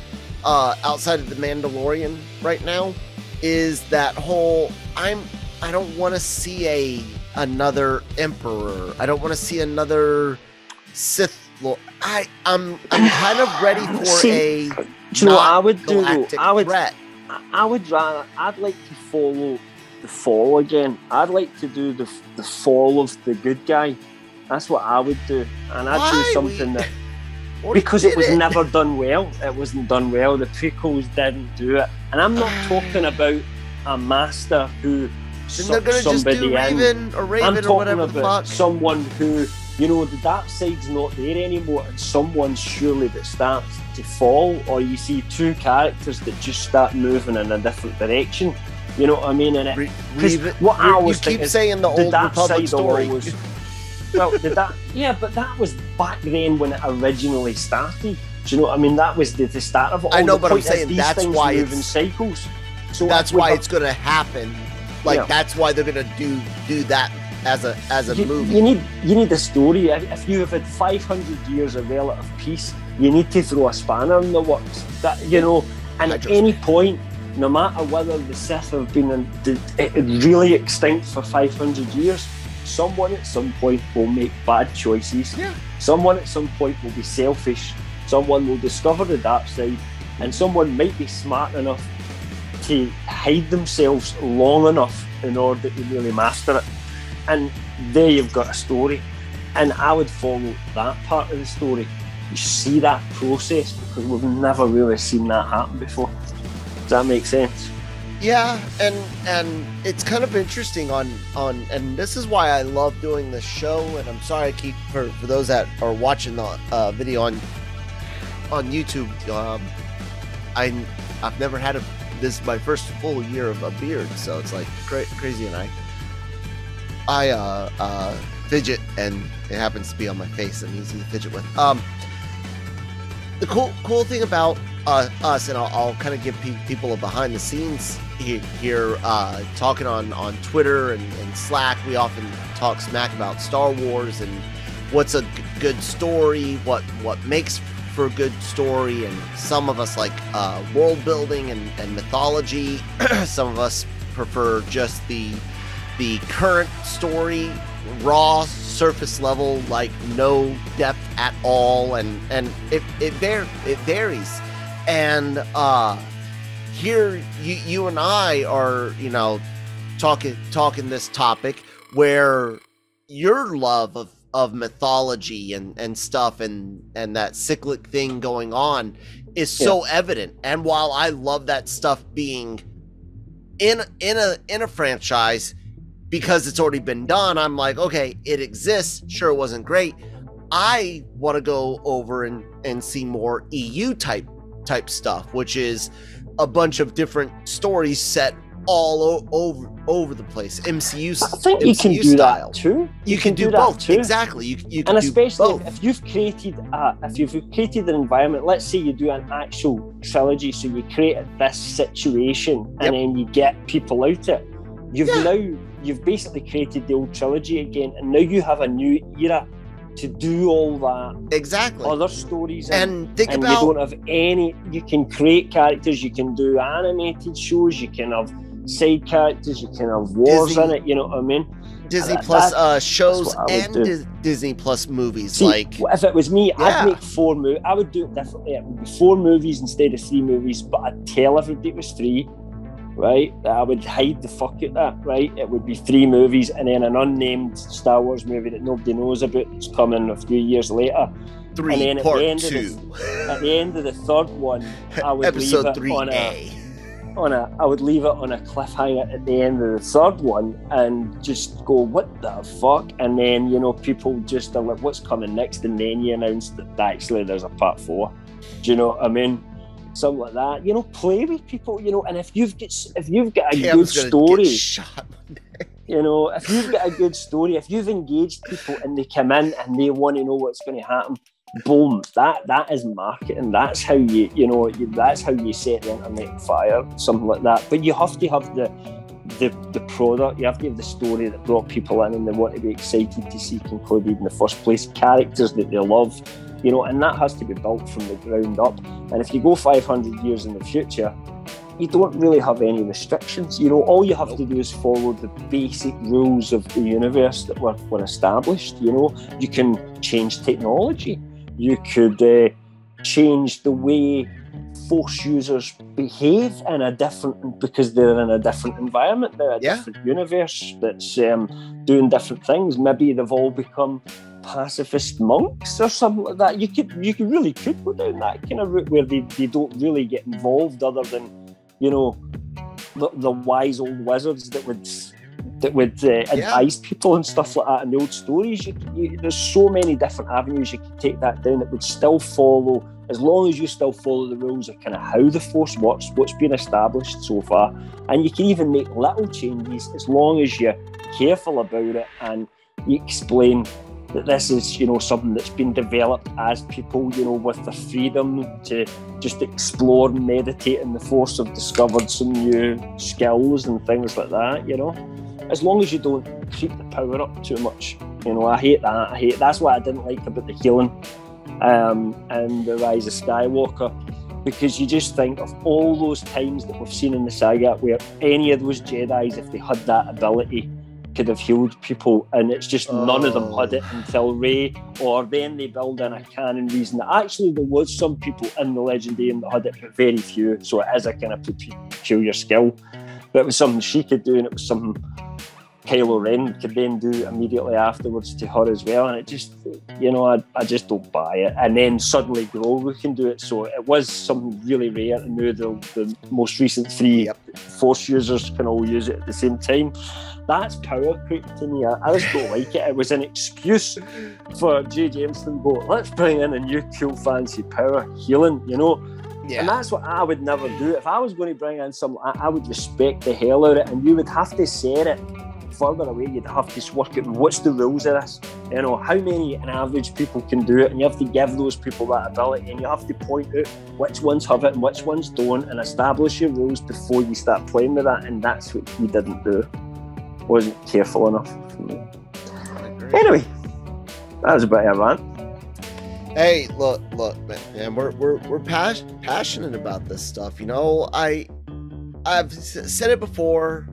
outside of the Mandalorian right now is that whole I don't want to see another Emperor. I don't want to see another Sith Lord. I'm kind of ready for I would do? I'd like to follow the fall again. I'd like to do the fall of the good guy. That's what I would do, and I'd do something because it was never done well. It wasn't done well. The prequels didn't do it, and I'm not talking about a master who sucks somebody in. I'm talking about someone who. The dark side's not there anymore, and someone surely that starts to fall, or you see two characters that just start moving in a different direction. You know what I mean? And what I always think is saying the Old Republic story. But that was back then when it originally started. Do you know what I mean? That was the start of it all. I know, but I'm saying that's why move in cycles. So that's why it's going to happen. That's why they're going to do that. As a movie, you need a story. If you have had 500 years of relative peace, you need to throw a spanner in the works. That and at any point, no matter whether the Sith have been really extinct for 500 years, someone at some point will make bad choices. Yeah. Someone at some point will be selfish. Someone will discover the dark side, and someone might be smart enough to hide themselves long enough in order to really master it. And there you've got a story, and I would follow that part of the story. You see that process, because we've never really seen that happen before. Does that make sense? Yeah, and it's kind of interesting on and this is why I love doing this show. And I'm sorry I keep for those that are watching the video on YouTube. I've never had this is my first full year of a beard, so it's like crazy, and I fidget, and it happens to be on my face and easy to fidget with. The cool thing about us, and I'll kind of give people a behind the scenes here, talking on Twitter and Slack. We often talk smack about Star Wars and what's a good story, what makes for a good story, and some of us like world building and mythology. Some of us prefer just the current story, raw, surface level, like no depth at all, and it varies. And here you and I are, talking this topic where your love of mythology and stuff and that cyclic thing going on is so evident. And while I love that stuff being in a franchise because it's already been done, I'm like, okay, it exists. Sure, it wasn't great. I want to go over and see more EU type stuff, which is a bunch of different stories set all over the place. MCU. I think you can do style. That too. You can do both. Too. Exactly. You can and especially do both. if you've created an environment. Let's say you do an actual trilogy, so you create this situation, and then you get people out it. You've basically created the old trilogy again, and now you have a new era to do all that. Exactly. Other stories and think and about. You don't have any. You can create characters. You can do animated shows. You can have side characters. You can have wars Disney, in it. You know what I mean? Disney Plus shows and Disney Plus movies. See, like if it was me, I'd make 4 movies. I would do it differently. It would be 4 movies instead of 3 movies, but I'd tell everybody it was 3. Right, I would hide the fuck at that. Right, it would be 3 movies and then an unnamed Star Wars movie that nobody knows about that's coming a few years later. 3 and then part at 2. At the end of the 3rd one, I would episode leave it 3A. I would leave it on a cliffhanger at the end of the 3rd one and just go, what the fuck? And then people just are like, what's coming next? And then you announce that actually there's a part 4. Do you know what I mean? Something like that, play with people, and if you've got a good story, if you've got a good story, if you've engaged people and they come in and they want to know what's going to happen, boom, that is marketing. That's how that's how you set the internet on fire, something like that. But you have to have the product, you have to have the story that brought people in and they want to be excited to see concluded in the first place, characters that they love. And that has to be built from the ground up. And if you go 500 years in the future, you don't really have any restrictions. All you have to do is follow the basic rules of the universe that were established. You can change technology. You could change the way Force users behave because they're in a different environment. They're a different universe that's doing different things. Maybe they've all become pacifist monks or something like that. You could go down that kind of route where they don't really get involved, other than the wise old wizards that would advise people and stuff like that in the old stories. There's so many different avenues you could take that down that would still follow, as long as you still follow the rules of kind of how the Force works, what's been established so far. And you can even make little changes as long as you're careful about it and you explain that this is, something that's been developed as people, with the freedom to just explore and meditate in the Force, have discovered some new skills and things like that, As long as you don't creep the power up too much. I hate that. That's what I didn't like about the healing and the Rise of Skywalker, because you just think of all those times that we've seen in the saga where any of those Jedis, if they had that ability, could have healed people, and it's just none of them had it until Rey, or then they build in a canon reason that actually there was some people in the Legendarium that had it, but very few, so it is a kind of peculiar skill. But it was something she could do, and it was something Kylo Ren could then do immediately afterwards to her as well, and it just, you know, I just don't buy it. And then suddenly Grogu can do it, so it was something really rare to know the most recent 3 Force users can all use it at the same time. That's power creep to me. I just don't like it. It was an excuse for J. Jameson to go, let's bring in a new cool fancy power healing, you know. Yeah. And that's what I would never do. If I was going to bring in some, I would respect the hell out of it, and you would have to set it further away. You'd have to work out what's the rules of this, you know, how many an average people can do it, and you have to give those people that ability, and you have to point out which ones have it and which ones don't, and establish your rules before you start playing with that. And that's what he didn't do. Wasn't careful enough for me. Anyway, that was a bit of a rant. Hey, look, man, we're passionate about this stuff. You know, I've said it before,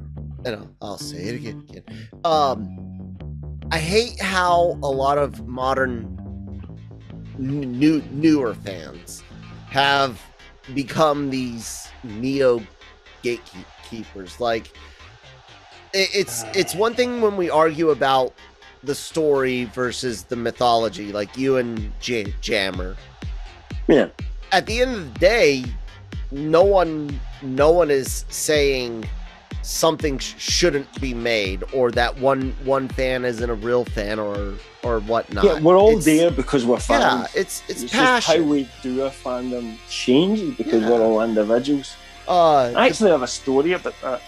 and I'll say it again. I hate how a lot of modern newer fans have become these neo gatekeepers. Like, it's one thing when we argue about the story versus the mythology, like you and Jammer. Yeah. At the end of the day, no one is saying something shouldn't be made, or that one fan isn't a real fan, or whatnot. Yeah, we're all there because we're fans. Yeah, it's just passion. how we do our fandom changes because we're all individuals. I actually have a story about that.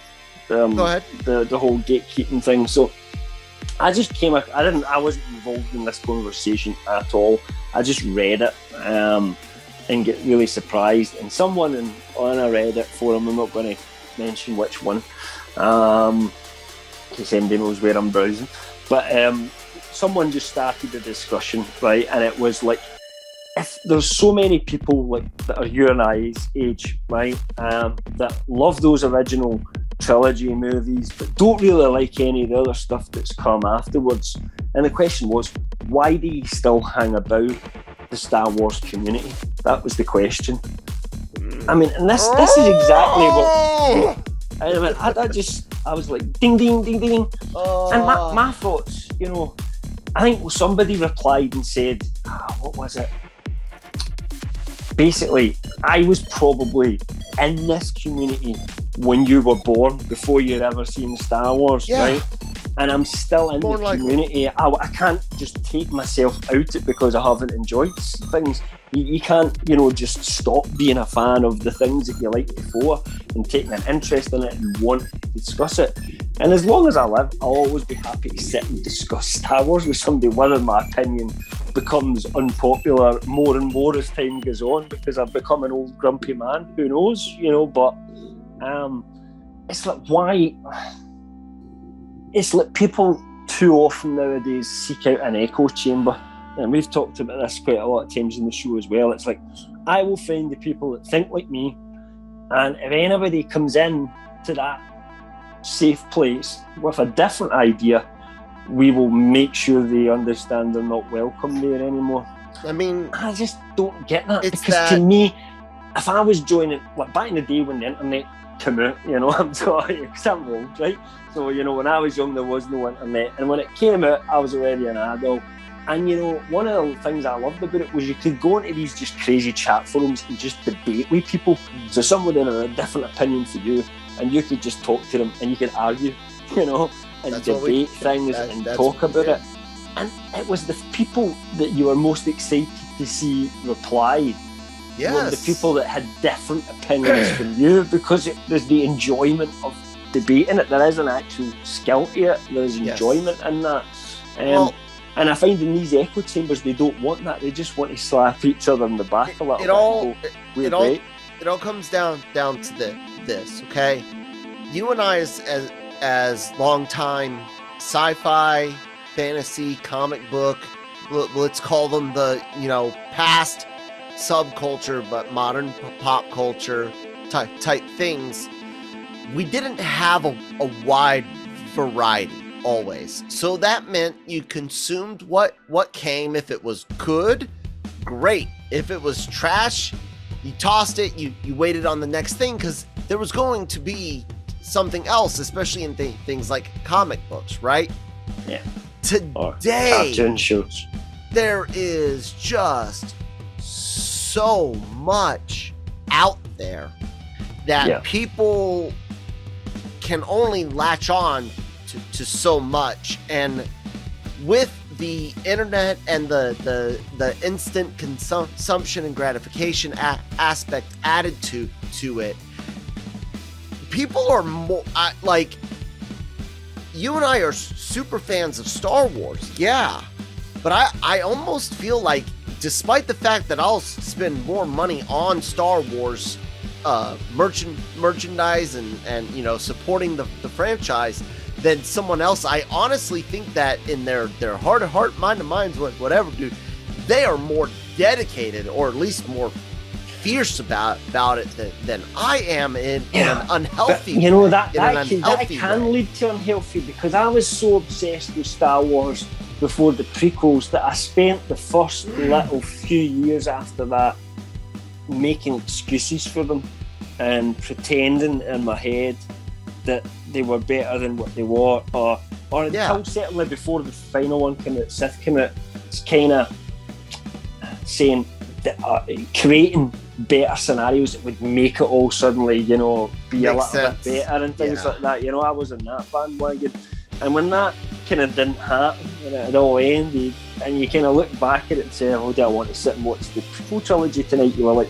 Go ahead. The whole gatekeeping thing. So I wasn't involved in this conversation at all. I just read it and get really surprised. And someone on a Reddit forum, I'm not going to mention which one, in case anybody knows where I'm browsing, but someone just started a discussion, right? And it was like, if there's so many people like that are your and I's age, right, that love those original trilogy movies but don't really like any of the other stuff that's come afterwards, and the question was, why do you still hang about the Star Wars community? That was the question. I mean, and this is exactly what I mean. I was like, ding ding ding ding. And my thoughts, you know, I think somebody replied and said, what was it? Basically, I was probably in this community when you were born, before you'd ever seen Star Wars, right? And I'm still in the community. I can't just take myself out it because I haven't enjoyed things. You can't, you know, just stop being a fan of the things that you liked before and taking an interest in it and want to discuss it. And as long as I live, I'll always be happy to sit and discuss Star Wars with somebody, whether my opinion becomes unpopular more and more as time goes on because I've become an old grumpy man. Who knows, you know? But it's like, why? It's like people too often nowadays seek out an echo chamber, and we've talked about this quite a lot of times in the show as well. It's like, I will find the people that think like me, and if anybody comes in to that safe place with a different idea, we will make sure they understand they're not welcome there anymore. I mean, I just don't get that, because to me, if I was joining, like back in the day when the internet came out, you know, I'm sorry, because I'm old, right? So, you know, when I was young, there was no internet, and when it came out, I was already an adult. And, you know, one of the things I loved about it was you could go into these just crazy chat forums and just debate with people. So someone had a different opinion for you, and you could just talk to them and you could argue, you know, and debate things and talk about it. And it was the people that you were most excited to see replied. Were the people that had different opinions from you, because there's the enjoyment of debating it. There is an actual skill to it. There's enjoyment in that. And I find in these echo chambers, they don't want that. They just want to slap each other in the back a little bit. It all comes down to this, okay? You and I, as long-time sci-fi, fantasy, comic book, let's call them the, you know, past subculture but modern pop culture type things, we didn't have a wide variety always. So that meant you consumed what came. If it was good, great. If it was trash, you tossed it, you waited on the next thing, because there was going to be something else, especially in things like comic books, right? Yeah. Today, cartoon shows. There is just so much out there that people can only latch on to so much, and with the internet and the instant consumption and gratification aspect added to it, people are more like, you and I are super fans of Star Wars, but I almost feel like, despite the fact that I'll spend more money on Star Wars merchandise and you know, supporting the franchise than someone else, I honestly think that in their heart of heart, mind of minds, whatever, dude, they are more dedicated, or at least more fierce about it than I am in an unhealthy way. You know, that can lead to unhealthy, because I was so obsessed with Star Wars before the prequels that I spent the first little few years after that making excuses for them and pretending in my head that they were better than what they were, or until certainly before the final one came out, Sith came out, it's kind of saying that creating better scenarios that would make it all suddenly, you know, be a little bit better and things like that. You know, I was in that bandwagon, and when that kind of didn't happen and it all ended, and you kind of look back at it and say, oh, do I want to sit and watch the full trilogy tonight? You were like,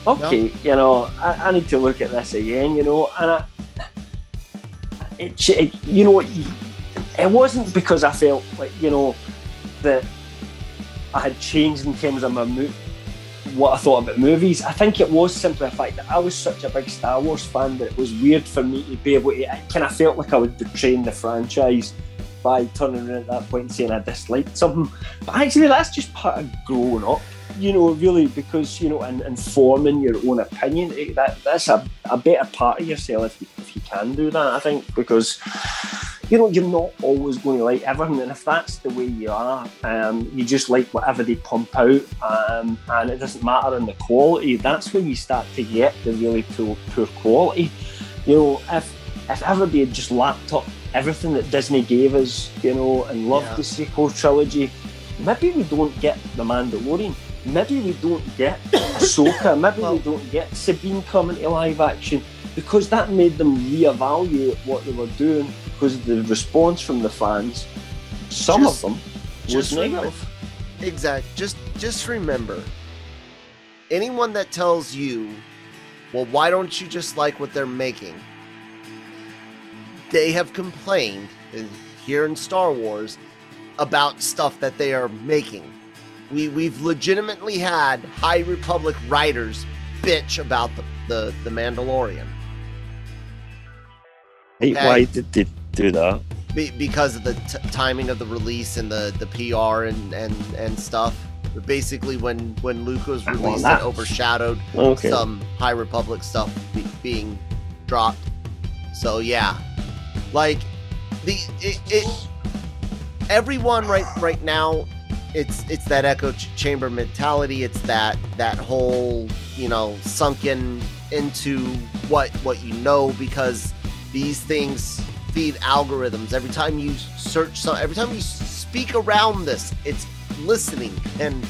okay, you know, I need to look at this again, you know. And you know, it wasn't because I felt like, you know, that I had changed in terms of what I thought about movies. I think it was simply the fact that I was such a big Star Wars fan that it was weird for me to be able to, I kind of felt like I was betraying the franchise by turning around at that point and saying I disliked something. But actually, that's just part of growing up, you know, really, because, you know, and forming your own opinion, that's a better part of yourself if you can do that, I think, because, you know, you're not always going to like everything, and if that's the way you are, you just like whatever they pump out, and it doesn't matter in the quality, that's when you start to get the really poor quality. You know, if everybody had just lapped up everything that Disney gave us, you know, and loved the sequel trilogy, maybe we don't get The Mandalorian, maybe we don't get Ahsoka, maybe we don't get Sabine coming to live action, because that made them reevaluate what they were doing, because the response from the fans, some of them, was negative. Exactly. Just remember, anyone that tells you, well, why don't you just like what they're making? They have complained here in Star Wars about stuff that they are making. We've legitimately had High Republic writers bitch about the Mandalorian. Hey, why did they do that? Because of the timing of the release and the PR and stuff. Basically, when Luke was released, it overshadowed some High Republic stuff being dropped. So yeah, like everyone right now, it's that echo chamber mentality. It's that whole, you know, sunken into what you know, because these things feed algorithms. Every time you search every time you speak around this, it's listening and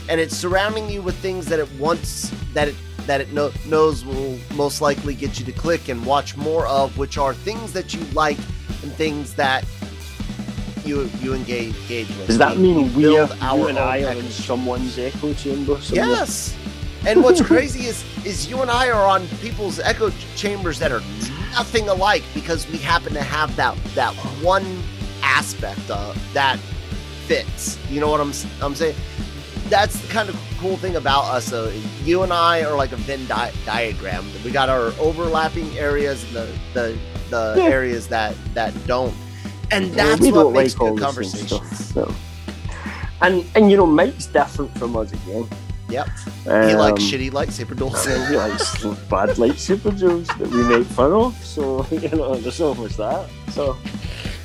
it's surrounding you with things that it knows will most likely get you to click and watch more of, which are things that you like and things that you engage with. Does that mean you and I are in someone's echo chamber somewhere? Yes. And what's crazy is you and I are on people's echo chambers that are nothing alike, because we happen to have that one aspect that fits. You know what I'm saying? That's the kind of cool thing about us. You and I are like a Venn diagram. We got our overlapping areas and the areas that don't. And that's what makes good conversations. So. And you know, Mike's different from us again. Yep. He likes shitty lightsaber duels. He likes bad lightsaber duels that we make fun of. So, you know, there's not much that. So,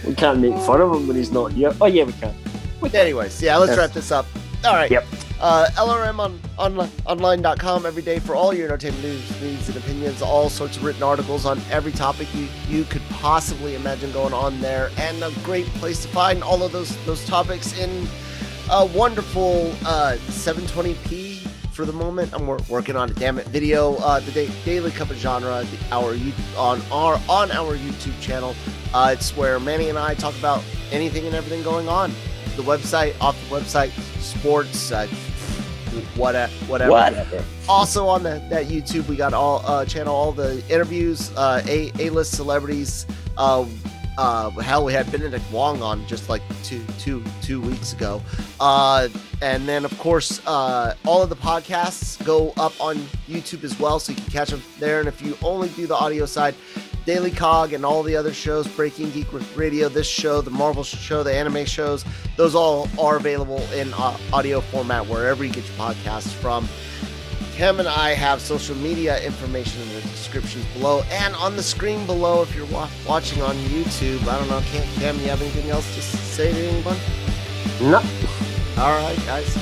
we can't make fun of him when he's not here. Oh, yeah, we can. Anyways, yeah, let's wrap this up. All right. Yep. LRMonline.com every day for all your entertainment news and opinions, all sorts of written articles on every topic you could possibly imagine going on there, and a great place to find all of those topics in a wonderful 720p for the moment. I'm working on a damn it video, the Daily Cup of Genre, on our YouTube channel. It's where Manny and I talk about anything and everything going on. The website, off the website, sports, whatever. Also on that YouTube, we got all the interviews, A-list celebrities. Hell, we had Benedict Wong on just like two weeks ago. And then of course, all of the podcasts go up on YouTube as well, so you can catch them there. And if you only do the audio side, Daily Cog and all the other shows, Breaking Geek Radio, this show, the Marvel show, the anime shows, those all are available in audio format wherever you get your podcasts from. Cam and I have social media information in the description below and on the screen below if you're watching on YouTube. I don't know, Cam, you have anything else to say to anyone? No. All right, guys.